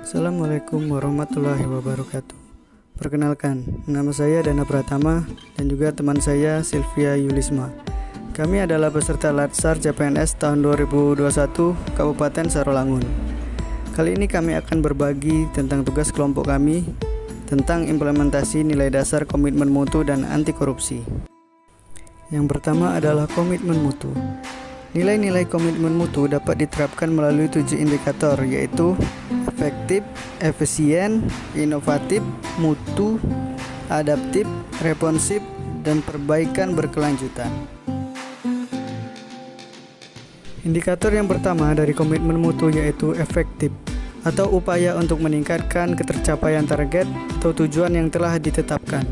Assalamualaikum warahmatullahi wabarakatuh. Perkenalkan, nama saya Dana Pratama dan juga teman saya Sylvia Yulisma. Kami adalah peserta Latsar CPNS tahun 2021 Kabupaten Sarolangun. Kali ini kami akan berbagi tentang tugas kelompok kami tentang implementasi nilai dasar komitmen mutu dan anti korupsi. Yang pertama adalah komitmen mutu. Nilai-nilai komitmen mutu dapat diterapkan melalui 7 indikator, yaitu efektif, efisien, inovatif, mutu, adaptif, responsif, dan perbaikan berkelanjutan. Indikator yang pertama dari komitmen mutu yaitu efektif, atau upaya untuk meningkatkan ketercapaian target atau tujuan yang telah ditetapkan.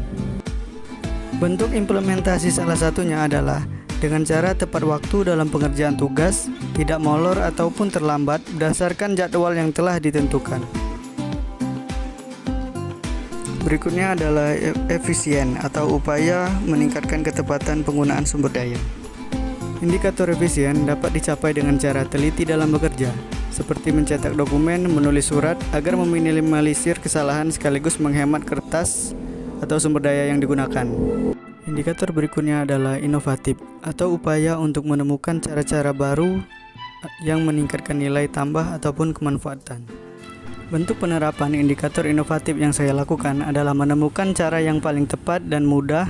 Bentuk implementasi salah satunya adalah dengan cara tepat waktu dalam pengerjaan tugas, tidak molor ataupun terlambat berdasarkan jadwal yang telah ditentukan. Berikutnya adalah efisien atau upaya meningkatkan ketepatan penggunaan sumber daya. Indikator efisien dapat dicapai dengan cara teliti dalam bekerja, seperti mencetak dokumen, menulis surat agar meminimalisir kesalahan sekaligus menghemat kertas atau sumber daya yang digunakan. Indikator berikutnya adalah inovatif atau upaya untuk menemukan cara-cara baru yang meningkatkan nilai tambah ataupun kemanfaatan. Bentuk penerapan indikator inovatif yang saya lakukan adalah menemukan cara yang paling tepat dan mudah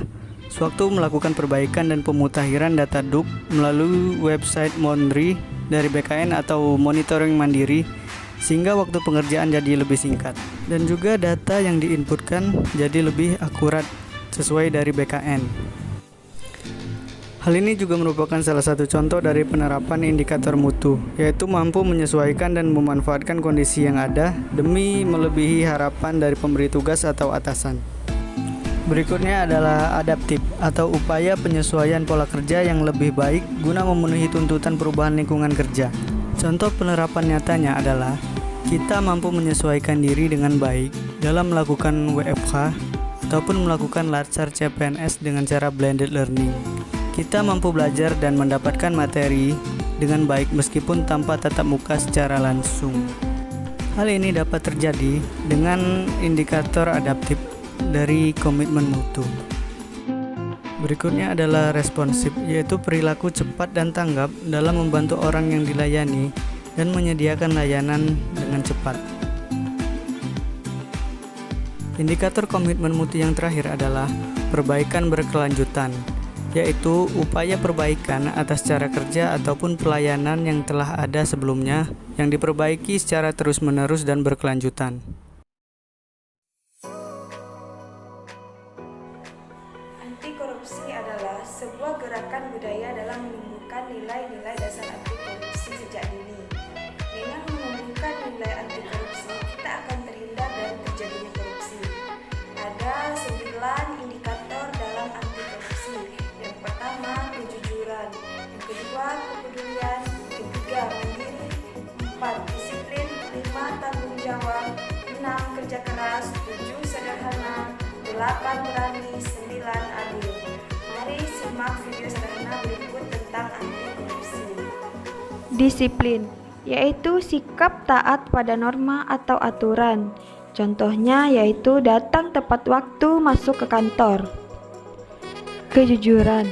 sewaktu melakukan perbaikan dan pemutakhiran data DUK melalui website Mondri dari BKN atau monitoring mandiri, sehingga waktu pengerjaan jadi lebih singkat dan juga data yang diinputkan jadi lebih akurat sesuai dari BKN. Hal ini juga merupakan salah satu contoh dari penerapan indikator mutu, yaitu mampu menyesuaikan dan memanfaatkan kondisi yang ada demi melebihi harapan dari pemberi tugas atau atasan. Berikutnya adalah adaptif atau upaya penyesuaian pola kerja yang lebih baik guna memenuhi tuntutan perubahan lingkungan kerja. Contoh penerapan nyatanya adalah kita mampu menyesuaikan diri dengan baik dalam melakukan WFH ataupun melakukan Latsar CPNS dengan cara blended learning. Kita mampu belajar dan mendapatkan materi dengan baik meskipun tanpa tatap muka secara langsung. Hal ini dapat terjadi dengan indikator adaptif dari komitmen mutu. Berikutnya adalah responsif, yaitu perilaku cepat dan tanggap dalam membantu orang yang dilayani dan menyediakan layanan dengan cepat. Indikator komitmen mutu yang terakhir adalah perbaikan berkelanjutan, yaitu upaya perbaikan atas cara kerja ataupun pelayanan yang telah ada sebelumnya yang diperbaiki secara terus-menerus dan berkelanjutan. Anti korupsi adalah sebuah gerakan budaya dalam menumbuhkan nilai-nilai dasar anti korupsi sejak dini. Dengan menumbuhkan nilai anti korupsi, kita akan terhindar dari terjadinya korupsi. Ada 9 indikator dalam anti korupsi. Yang pertama, kejujuran. Yang kedua, kepedulian. Ketiga, mandiri. 4, disiplin. 5, tanggung jawab. 6, kerja keras. 7, sederhana. 8, berani. 9, adil. Mari simak video sederhana berikut tentang anti korupsi. Disiplin, yaitu sikap taat pada norma atau aturan. Contohnya yaitu datang tepat waktu masuk ke kantor. Kejujuran,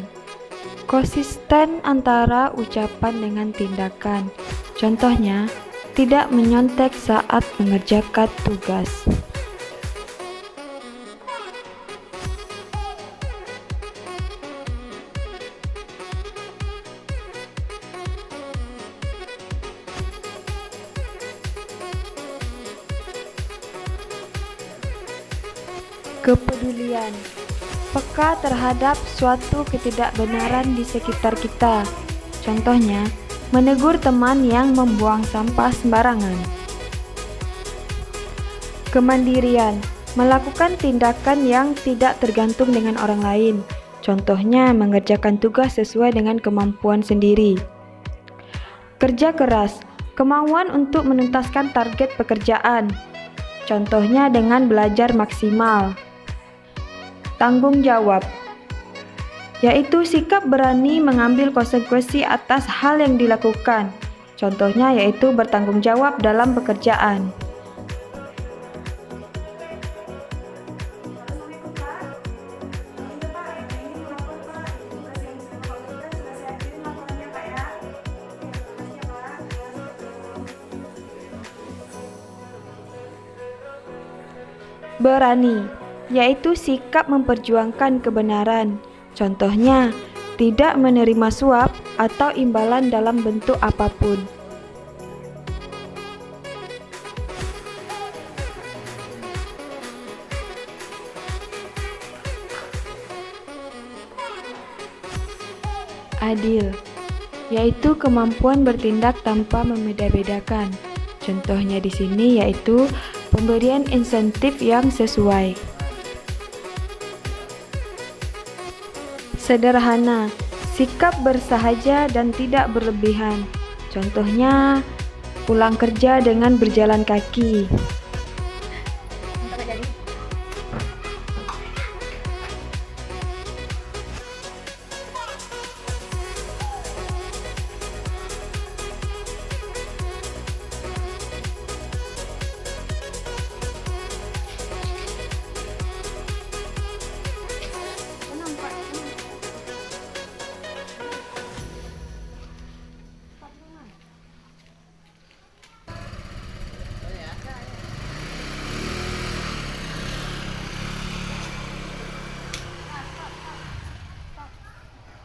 konsisten antara ucapan dengan tindakan. Contohnya, tidak menyontek saat mengerjakan tugas. Kepedulian, peka terhadap suatu ketidakbenaran di sekitar kita. Contohnya, menegur teman yang membuang sampah sembarangan. Kemandirian, melakukan tindakan yang tidak tergantung dengan orang lain. Contohnya, mengerjakan tugas sesuai dengan kemampuan sendiri. Kerja keras, kemauan untuk menuntaskan target pekerjaan. Contohnya dengan belajar maksimal. Tanggung jawab, yaitu sikap berani mengambil konsekuensi atas hal yang dilakukan. Contohnya yaitu bertanggung jawab dalam pekerjaan. Berani, yaitu sikap memperjuangkan kebenaran. Contohnya, tidak menerima suap atau imbalan dalam bentuk apapun. Adil, yaitu kemampuan bertindak tanpa membeda-bedakan. Contohnya di sini yaitu pemberian insentif yang sesuai. Sederhana, sikap bersahaja dan tidak berlebihan. Contohnya, pulang kerja dengan berjalan kaki.